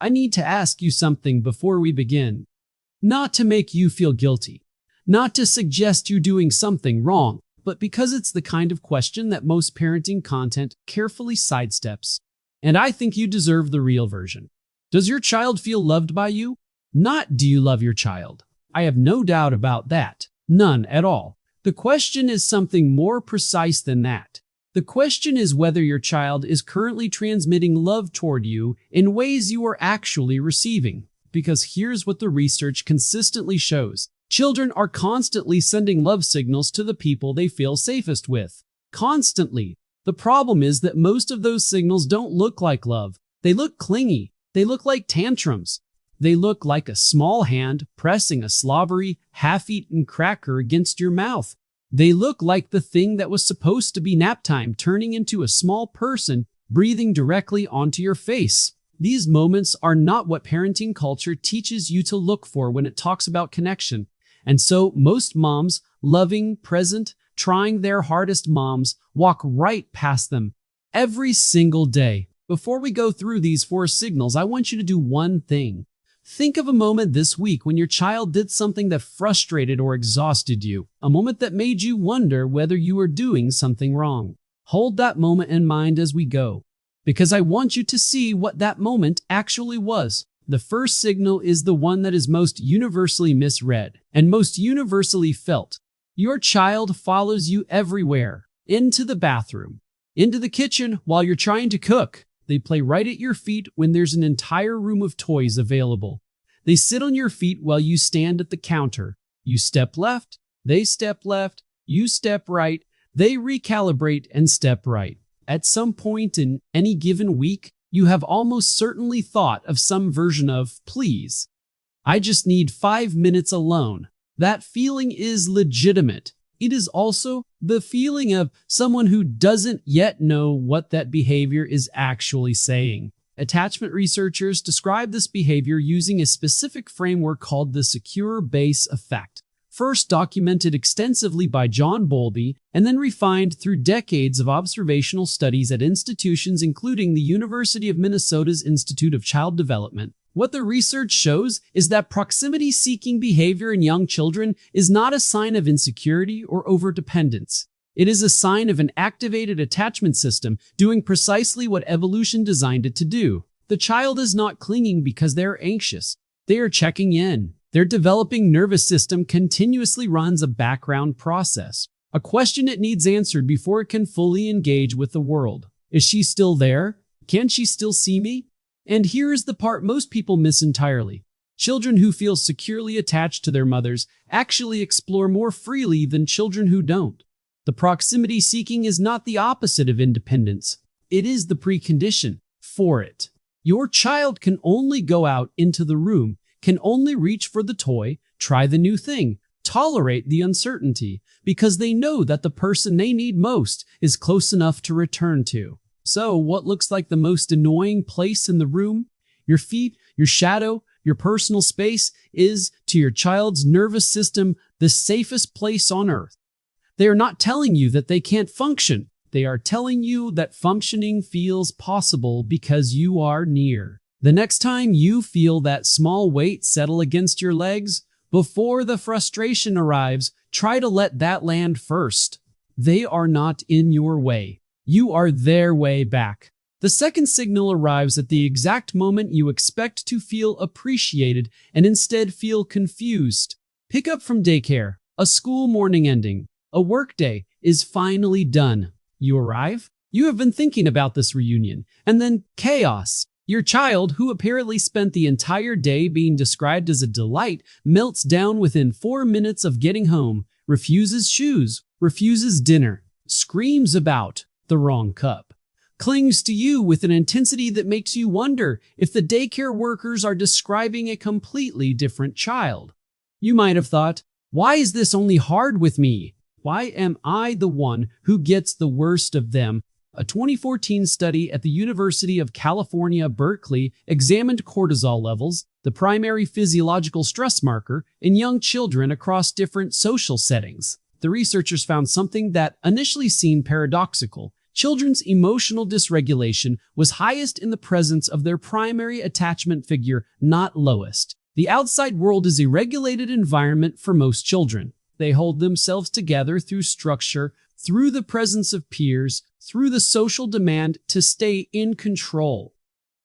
I need to ask you something before we begin. Not to make you feel guilty, not to suggest you're doing something wrong, but because it's the kind of question that most parenting content carefully sidesteps. And I think you deserve the real version. Does your child feel loved by you? Not do you love your child? I have no doubt about that. None at all. The question is something more precise than that. The question is whether your child is currently transmitting love toward you in ways you are actually receiving. Because here's what the research consistently shows. Children are constantly sending love signals to the people they feel safest with. Constantly. The problem is that most of those signals don't look like love. They look clingy. They look like tantrums. They look like a small hand pressing a slobbery, half-eaten cracker against your mouth. They look like the thing that was supposed to be nap time turning into a small person breathing directly onto your face. These moments are not what parenting culture teaches you to look for when it talks about connection. And so most moms, loving, present, trying their hardest moms, walk right past them every single day. Before we go through these 4 signals, I want you to do one thing. Think of a moment this week when your child did something that frustrated or exhausted you, a moment that made you wonder whether you were doing something wrong. Hold that moment in mind as we go, because I want you to see what that moment actually was. The first signal is the one that is most universally misread and most universally felt. Your child follows you everywhere, into the bathroom, into the kitchen while you're trying to cook. They play right at your feet when there's an entire room of toys available. They sit on your feet while you stand at the counter. You step left, they step left, you step right, they recalibrate and step right. At some point in any given week, you have almost certainly thought of some version of, please, I just need 5 minutes alone. That feeling is legitimate. It is also the feeling of someone who doesn't yet know what that behavior is actually saying. Attachment researchers describe this behavior using a specific framework called the secure base effect, first documented extensively by John Bowlby and then refined through decades of observational studies at institutions including the University of Minnesota's Institute of Child Development. What the research shows is that proximity-seeking behavior in young children is not a sign of insecurity or overdependence. It is a sign of an activated attachment system doing precisely what evolution designed it to do. The child is not clinging because they're anxious. They are checking in. Their developing nervous system continuously runs a background process, a question it needs answered before it can fully engage with the world. Is she still there? Can she still see me? And here is the part most people miss entirely. Children who feel securely attached to their mothers actually explore more freely than children who don't. The proximity seeking is not the opposite of independence. It is the precondition for it. Your child can only go out into the room, can only reach for the toy, try the new thing, tolerate the uncertainty, because they know that the person they need most is close enough to return to. So, what looks like the most annoying place in the room, your feet, your shadow, your personal space, is, to your child's nervous system, the safest place on earth. They are not telling you that they can't function. They are telling you that functioning feels possible because you are near. The next time you feel that small weight settle against your legs, before the frustration arrives, try to let that land first. They are not in your way. You are their way back. The second signal arrives at the exact moment you expect to feel appreciated and instead feel confused. Pick up from daycare, a school morning ending, a workday is finally done. You arrive. You have been thinking about this reunion, and then chaos. Your child, who apparently spent the entire day being described as a delight, melts down within 4 minutes of getting home, refuses shoes, refuses dinner, screams about the wrong cup, clings to you with an intensity that makes you wonder if the daycare workers are describing a completely different child. You might have thought, why is this only hard with me? Why am I the one who gets the worst of them? A 2014 study at the University of California, Berkeley examined cortisol levels, the primary physiological stress marker, in young children across different social settings. The researchers found something that initially seemed paradoxical. Children's emotional dysregulation was highest in the presence of their primary attachment figure, not lowest. The outside world is a regulated environment for most children. They hold themselves together through structure, through the presence of peers, through the social demand to stay in control.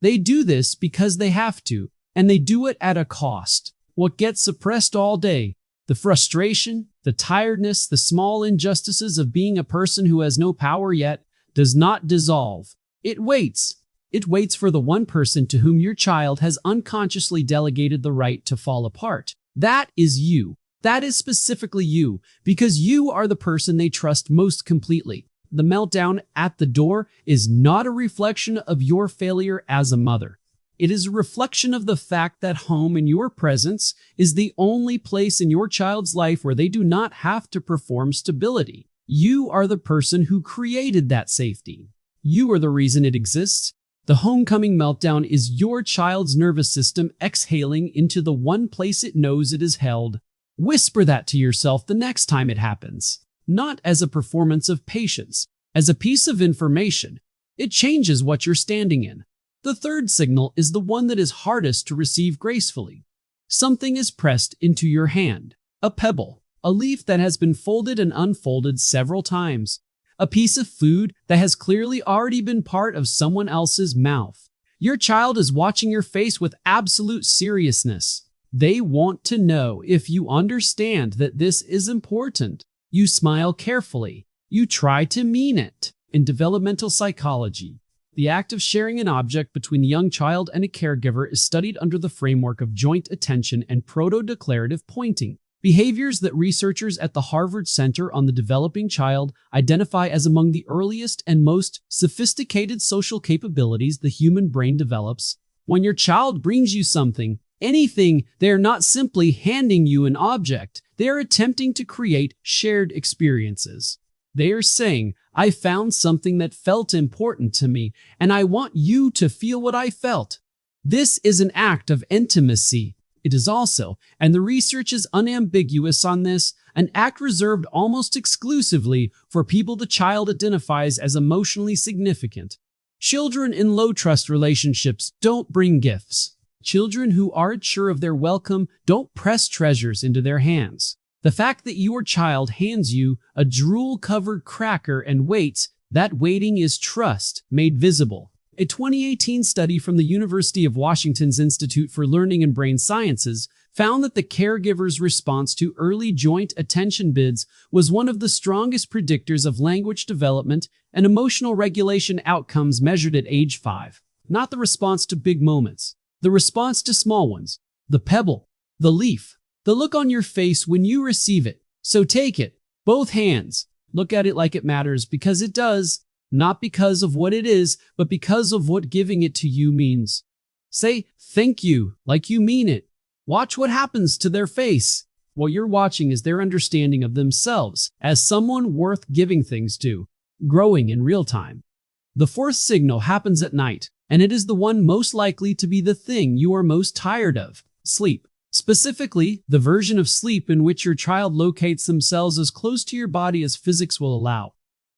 They do this because they have to, and they do it at a cost. What gets suppressed all day? The frustration, the tiredness, the small injustices of being a person who has no power yet, does not dissolve. It waits. It waits for the one person to whom your child has unconsciously delegated the right to fall apart. That is you. That is specifically you, because you are the person they trust most completely. The meltdown at the door is not a reflection of your failure as a mother. It is a reflection of the fact that home in your presence is the only place in your child's life where they do not have to perform stability. You are the person who created that safety. You are the reason it exists. The homecoming meltdown is your child's nervous system exhaling into the one place it knows it is held. Whisper that to yourself the next time it happens. Not as a performance of patience, as a piece of information. It changes what you're standing in. The third signal is the one that is hardest to receive gracefully. Something is pressed into your hand. A pebble, a leaf that has been folded and unfolded several times, a piece of food that has clearly already been part of someone else's mouth. Your child is watching your face with absolute seriousness. They want to know if you understand that this is important. You smile carefully. You try to mean it. In developmental psychology, the act of sharing an object between a young child and a caregiver is studied under the framework of joint attention and proto-declarative pointing, behaviors that researchers at the Harvard Center on the Developing Child identify as among the earliest and most sophisticated social capabilities the human brain develops. When your child brings you something, anything, they are not simply handing you an object. They are attempting to create shared experiences. They are saying, I found something that felt important to me, and I want you to feel what I felt. This is an act of intimacy. It is also, and the research is unambiguous on this, an act reserved almost exclusively for people the child identifies as emotionally significant. Children in low-trust relationships don't bring gifts. Children who aren't sure of their welcome don't press treasures into their hands. The fact that your child hands you a drool-covered cracker and waits, that waiting is trust made visible. A 2018 study from the University of Washington's Institute for Learning and Brain Sciences found that the caregiver's response to early joint attention bids was one of the strongest predictors of language development and emotional regulation outcomes measured at age 5. Not the response to big moments, the response to small ones, the pebble, the leaf, the look on your face when you receive it. So take it, both hands. Look at it like it matters because it does. Not because of what it is, but because of what giving it to you means. Say thank you like you mean it. Watch what happens to their face. What you're watching is their understanding of themselves as someone worth giving things to, growing in real time. The fourth signal happens at night, and it is the one most likely to be the thing you are most tired of: sleep. Specifically, the version of sleep in which your child locates themselves as close to your body as physics will allow.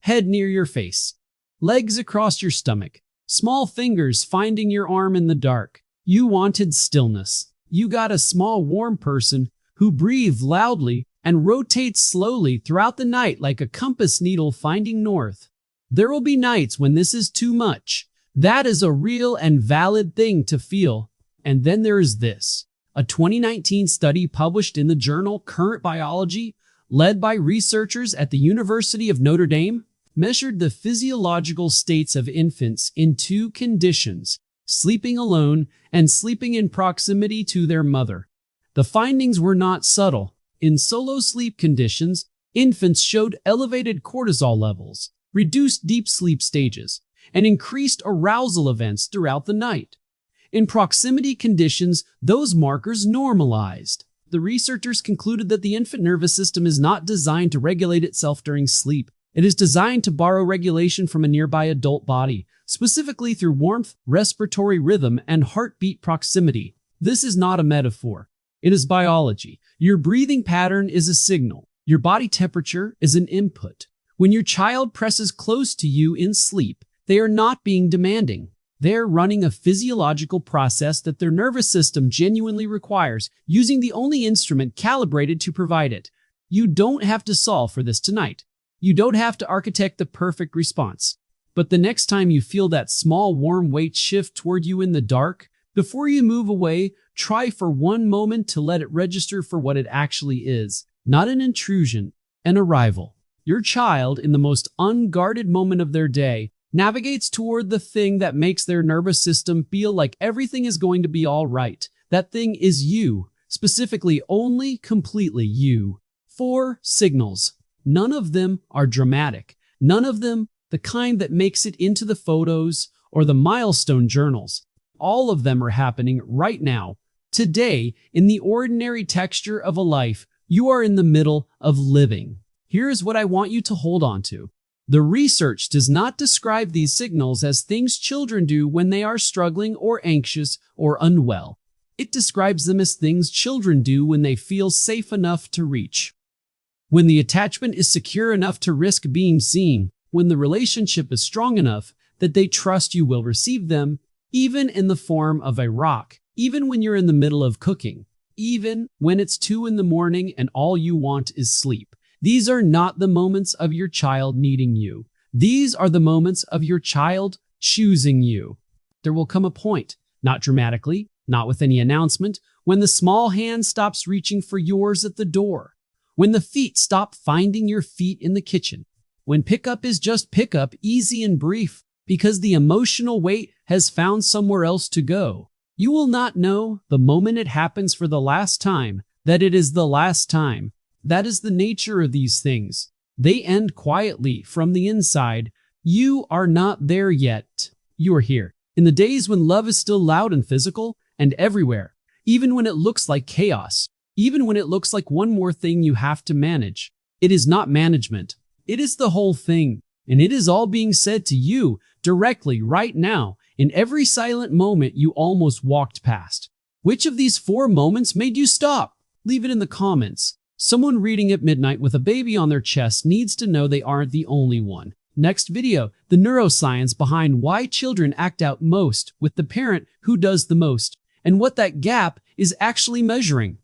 Head near your face, legs across your stomach, small fingers finding your arm in the dark. You wanted stillness. You got a small warm person who breathes loudly and rotates slowly throughout the night like a compass needle finding north. There will be nights when this is too much. That is a real and valid thing to feel. And then there is this. A 2019 study published in the journal Current Biology, led by researchers at the University of Notre Dame, measured the physiological states of infants in two conditions: sleeping alone and sleeping in proximity to their mother. The findings were not subtle. In solo sleep conditions, infants showed elevated cortisol levels, reduced deep sleep stages, and increased arousal events throughout the night. In proximity conditions, those markers normalized. The researchers concluded that the infant nervous system is not designed to regulate itself during sleep. It is designed to borrow regulation from a nearby adult body, specifically through warmth, respiratory rhythm, and heartbeat proximity. This is not a metaphor. It is biology. Your breathing pattern is a signal. Your body temperature is an input. When your child presses close to you in sleep, they are not being demanding. They're running a physiological process that their nervous system genuinely requires, using the only instrument calibrated to provide it. You don't have to solve for this tonight. You don't have to architect the perfect response. But the next time you feel that small warm weight shift toward you in the dark, before you move away, try for one moment to let it register for what it actually is. Not an intrusion, an arrival. Your child, in the most unguarded moment of their day, navigates toward the thing that makes their nervous system feel like everything is going to be all right. That thing is you, specifically only completely you. 4 signals. None of them are dramatic. None of them the kind that makes it into the photos or the milestone journals. All of them are happening right now. Today, in the ordinary texture of a life, you are in the middle of living. Here's what I want you to hold on to. The research does not describe these signals as things children do when they are struggling or anxious or unwell. It describes them as things children do when they feel safe enough to reach. When the attachment is secure enough to risk being seen, when the relationship is strong enough that they trust you will receive them, even in the form of a rock, even when you're in the middle of cooking, even when it's 2 in the morning and all you want is sleep. These are not the moments of your child needing you. These are the moments of your child choosing you. There will come a point, not dramatically, not with any announcement, when the small hand stops reaching for yours at the door, when the feet stop finding your feet in the kitchen, when pickup is just pickup, easy and brief, because the emotional weight has found somewhere else to go. You will not know the moment it happens for the last time that it is the last time. That is the nature of these things. They end quietly from the inside. You are not there yet. You are here. In the days when love is still loud and physical and everywhere, even when it looks like chaos, even when it looks like one more thing you have to manage. It is not management. It is the whole thing. And it is all being said to you directly right now in every silent moment you almost walked past. Which of these 4 moments made you stop? Leave it in the comments. Someone reading at midnight with a baby on their chest needs to know they aren't the only one. Next video, the neuroscience behind why children act out most with the parent who does the most, and what that gap is actually measuring.